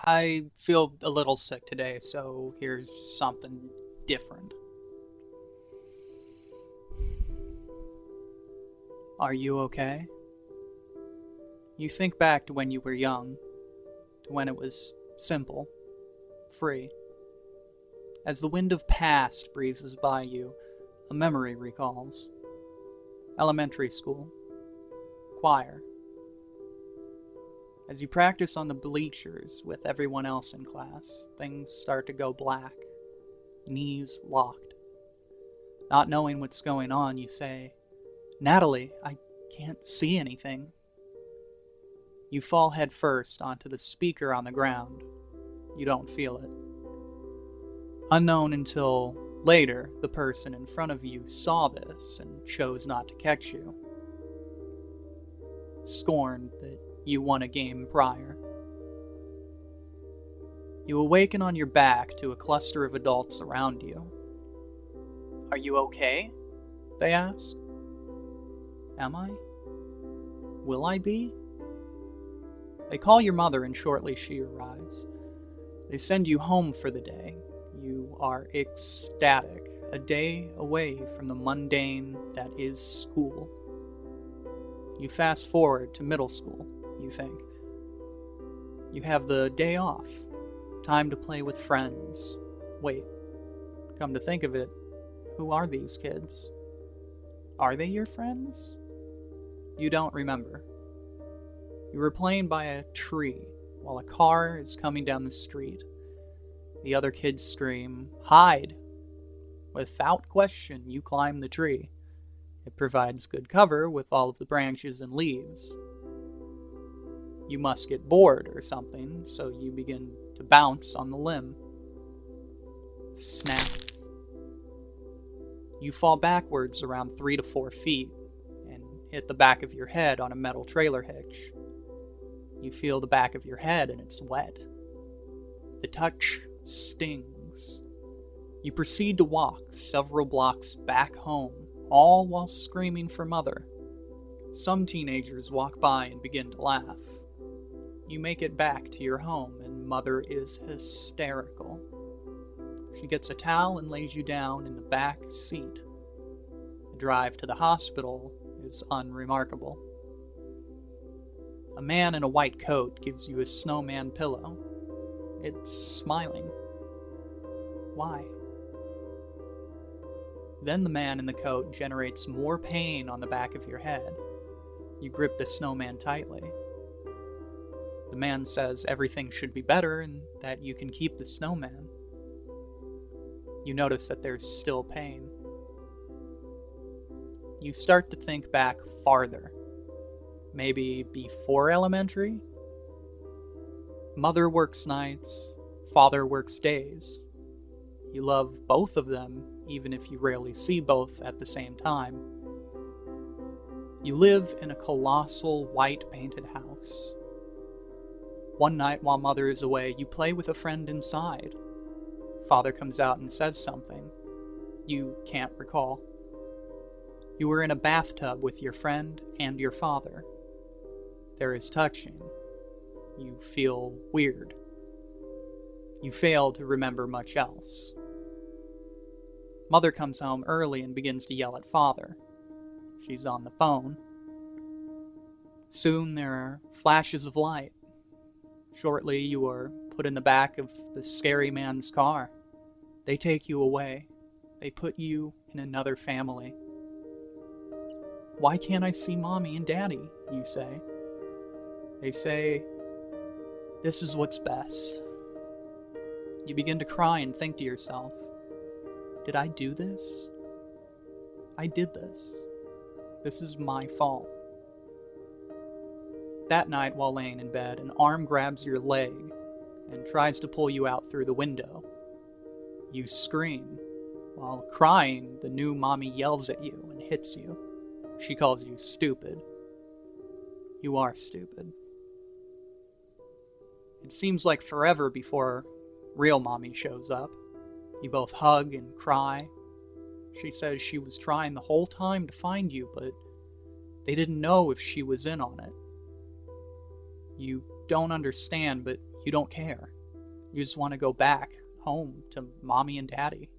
I feel a little sick today, so here's something different. Are you okay? You think back to when you were young, to when it was simple, free. As the wind of past breezes by you, a memory recalls. Elementary school. Choir. As you practice on the bleachers with everyone else in class, things start to go black, knees locked. Not knowing what's going on, you say, "Natalie, I can't see anything." You fall headfirst onto the speaker on the ground. You don't feel it. Unknown until later, the person in front of you saw this and chose not to catch you. Scorned that you won a game prior. You awaken on your back to a cluster of adults around you. "Are you okay?" they ask. Am I? Will I be? They call your mother and shortly she arrives. They send you home for the day. You are ecstatic, a day away from the mundane that is school. You fast forward to middle school, you think. You have the day off, time to play with friends. Wait, come to think of it, who are these kids? Are they your friends? You don't remember. You were playing by a tree while a car is coming down the street. The other kids scream, "Hide!" Without question, you climb the tree. It provides good cover with all of the branches and leaves. You must get bored or something, so you begin to bounce on the limb. Snap. You fall backwards around 3 to 4 feet and hit the back of your head on a metal trailer hitch. You feel the back of your head and it's wet. The touch stings. You proceed to walk several blocks back home, all while screaming for mother. Some teenagers walk by and begin to laugh. You make it back to your home and mother is hysterical. She gets a towel and lays you down in the back seat. The drive to the hospital is unremarkable. A man in a white coat gives you a snowman pillow. It's smiling. Why? Then the man in the coat generates more pain on the back of your head. You grip the snowman tightly. The man says everything should be better and that you can keep the snowman. You notice that there's still pain. You start to think back farther. Maybe before elementary? Mother works nights, father works days. You love both of them, even if you rarely see both at the same time. You live in a colossal white painted house. One night while mother is away, you play with a friend inside. Father comes out and says something. You can't recall. You were in a bathtub with your friend and your father. There is touching. You feel weird. You fail to remember much else. Mother comes home early and begins to yell at father. She's on the phone. Soon there are flashes of light. Shortly you are put in the back of the scary man's car. They take you away. They put you in another family. "Why can't I see mommy and daddy?" you say. They say, "This is what's best." You begin to cry and think to yourself, did I do this? I did this. This is my fault. That night while laying in bed, an arm grabs your leg and tries to pull you out through the window. You scream. While crying, the new mommy yells at you and hits you. She calls you stupid. You are stupid. It seems like forever before real mommy shows up. You both hug and cry. She says she was trying the whole time to find you, but they didn't know if she was in on it. You don't understand, but you don't care. You just want to go back home to Mommy and Daddy.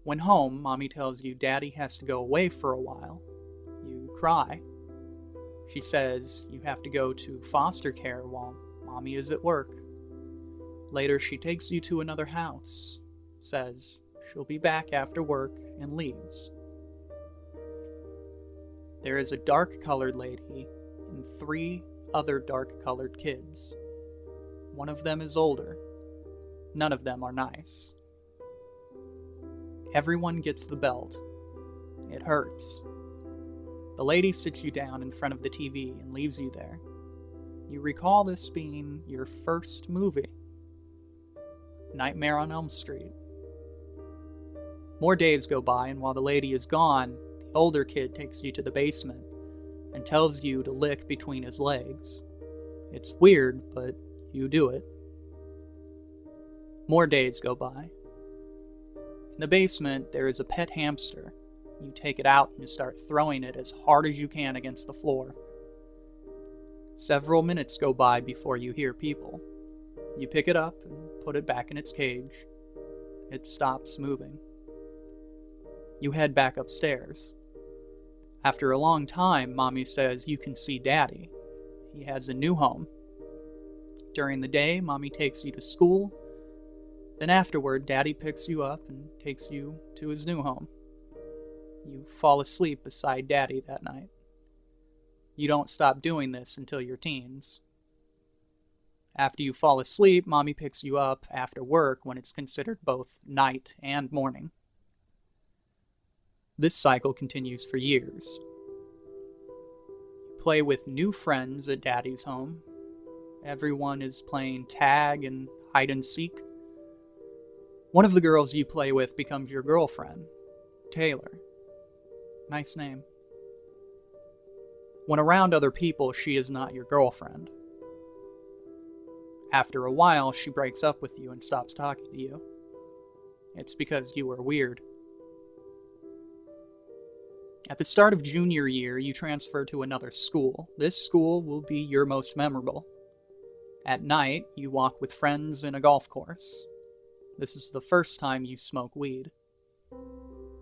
When home, Mommy tells you Daddy has to go away for a while. You cry. She says you have to go to foster care while Mommy is at work. Later, she takes you to another house, says she'll be back after work, and leaves. There is a dark-colored lady and 3 other dark-colored kids. One of them is older. None of them are nice. Everyone gets the belt. It hurts. The lady sits you down in front of the TV and leaves you there. You recall this being your first movie. Nightmare on Elm Street. More days go by, and while the lady is gone, the older kid takes you to the basement and tells you to lick between his legs. It's weird, but you do it. More days go by. In the basement, there is a pet hamster. You take it out and you start throwing it as hard as you can against the floor. Several minutes go by before you hear people. You pick it up and put it back in its cage. It stops moving. You head back upstairs. After a long time, Mommy says you can see Daddy. He has a new home. During the day, Mommy takes you to school. Then afterward, Daddy picks you up and takes you to his new home. You fall asleep beside Daddy that night. You don't stop doing this until your teens. After you fall asleep, Mommy picks you up after work when it's considered both night and morning. This cycle continues for years. You play with new friends at Daddy's home. Everyone is playing tag and hide and seek. One of the girls you play with becomes your girlfriend, Taylor. Nice name. When around other people, she is not your girlfriend. After a while, she breaks up with you and stops talking to you. It's because you were weird. At the start of junior year, you transfer to another school. This school will be your most memorable. At night, you walk with friends in a golf course. This is the first time you smoke weed.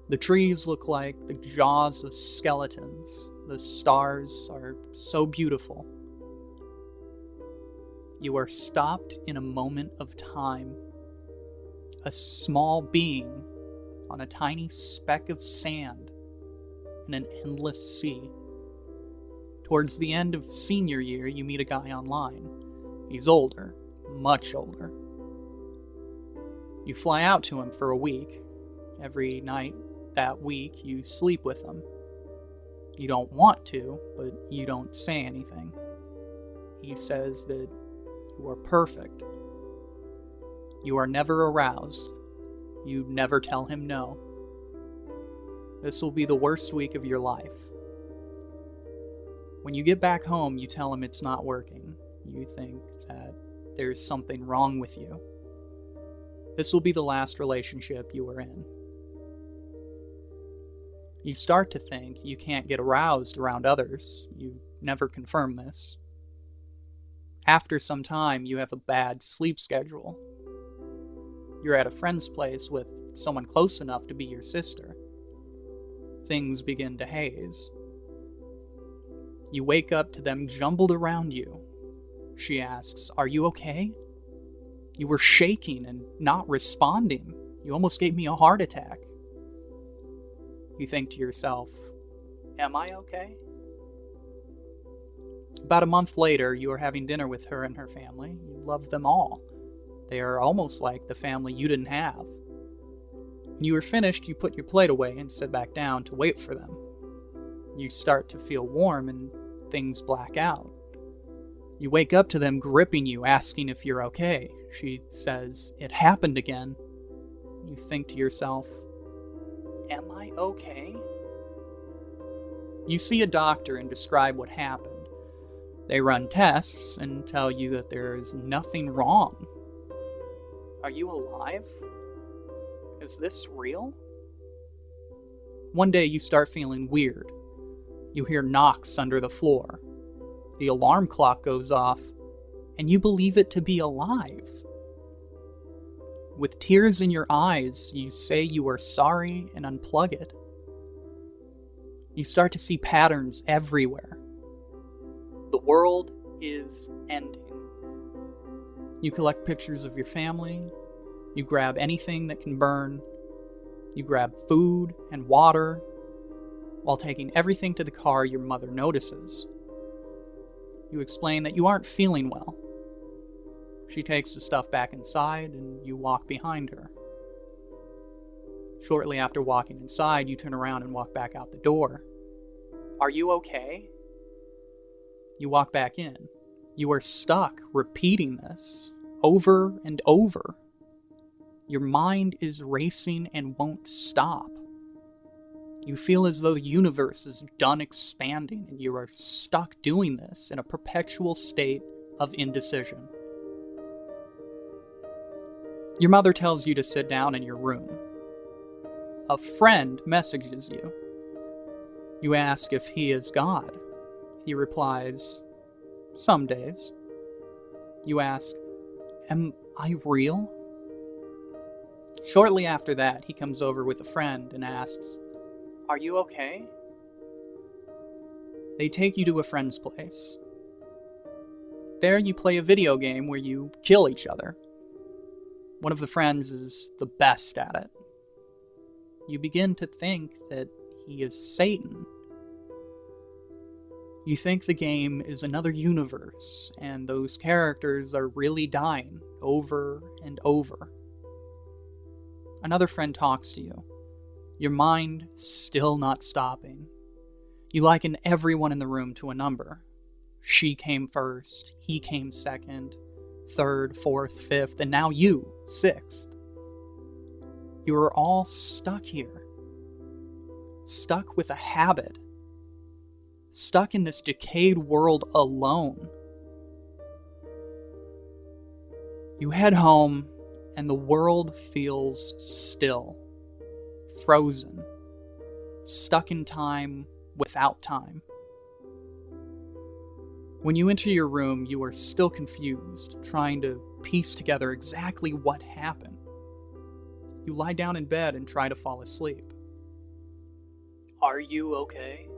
The trees look like the jaws of skeletons. The stars are so beautiful. You are stopped in a moment of time. A small being on a tiny speck of sand in an endless sea. Towards the end of senior year, you meet a guy online. He's older, much older. You fly out to him for a week. Every night that week, you sleep with him. You don't want to, but you don't say anything. He says that you are perfect. You are never aroused. You never tell him no. This will be the worst week of your life. When you get back home, you tell him it's not working. You think that there's something wrong with you. This will be the last relationship you are in. You start to think you can't get aroused around others. You never confirm this. After some time, you have a bad sleep schedule. You're at a friend's place with someone close enough to be your sister. Things begin to haze. You wake up to them jumbled around you. She asks, "Are you okay? You were shaking and not responding. You almost gave me a heart attack." You think to yourself, "Am I okay?" About a month later, you are having dinner with her and her family. You love them all. They are almost like the family you didn't have. When you are finished, you put your plate away and sit back down to wait for them. You start to feel warm and things black out. You wake up to them gripping you, asking if you're okay. She says, "It happened again." You think to yourself, "Am I okay?" You see a doctor and describe what happened. They run tests and tell you that there is nothing wrong. Are you alive? Is this real? One day you start feeling weird. You hear knocks under the floor. The alarm clock goes off, and you believe it to be alive. With tears in your eyes, you say you are sorry and unplug it. You start to see patterns everywhere. The world is ending. You collect pictures of your family. You grab anything that can burn. You grab food and water, while taking everything to the car your mother notices. You explain that you aren't feeling well. She takes the stuff back inside, and you walk behind her. Shortly after walking inside, you turn around and walk back out the door. Are you okay? You walk back in. You are stuck repeating this over and over. Your mind is racing and won't stop. You feel as though the universe is done expanding, and you are stuck doing this in a perpetual state of indecision. Your mother tells you to sit down in your room. A friend messages you. You ask if he is God. He replies, "Some days." You ask, "Am I real?" Shortly after that, he comes over with a friend and asks, "Are you okay?" They take you to a friend's place. There you play a video game where you kill each other. One of the friends is the best at it. You begin to think that he is Satan. You think the game is another universe, and those characters are really dying over and over. Another friend talks to you. Your mind still not stopping. You liken everyone in the room to a number. She came first, he came second, third, fourth, fifth, and now you, sixth. You are all stuck here. Stuck with a habit. Stuck in this decayed world alone. You head home, and the world feels still. Frozen. Stuck in time without time. When you enter your room, you are still confused, trying to piece together exactly what happened. You lie down in bed and try to fall asleep. Are you okay?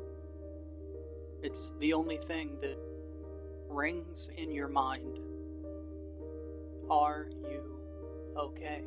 It's the only thing that rings in your mind. Are you okay?